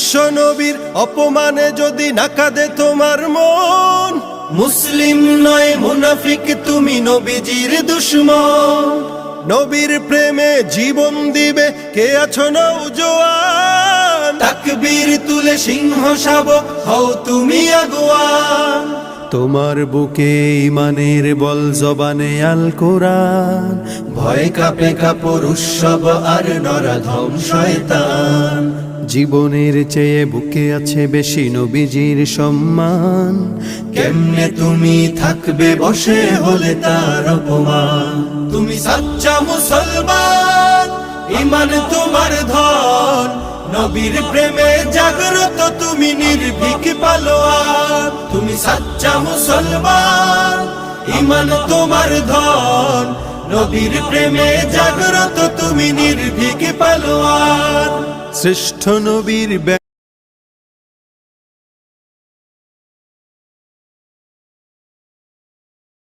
বিশ্ব নবীর অপমানে যদি না কাঁদে তোমার মন, মুসলিম নয় মুনাফিক তুমি নবীজির দুশমন। নবীর প্রেমে জীবন দিবে কে আছো নওজোয়ান, তাকবীর তুলে সিংহ শাবক হও তুমি আগুয়ান। তোমার বুকে ইমানের বল জবানে আল কোরআন, ভয় কাঁপে কাপড় উৎসব আর নরাধম শয়তান। জীবনের চেয়ে বুকে আছে বেশি নবীজির সম্মান, কেমনে তুমি থাকবে বসে হলে তার অপমান। তুমি সাচ্চা মুসলমান, ইমান তোমার ধন, নবীর প্রেমে জাগ্রত তুমি নির্ভীক পালোয়ান। তুমি সাচ্চা মুসলমান, ইমান তোমার ধন, নবীর প্রেমে জাগ্রত তুমি নির্ভীক পালোয়ান। শ্রেষ্ঠ নবীর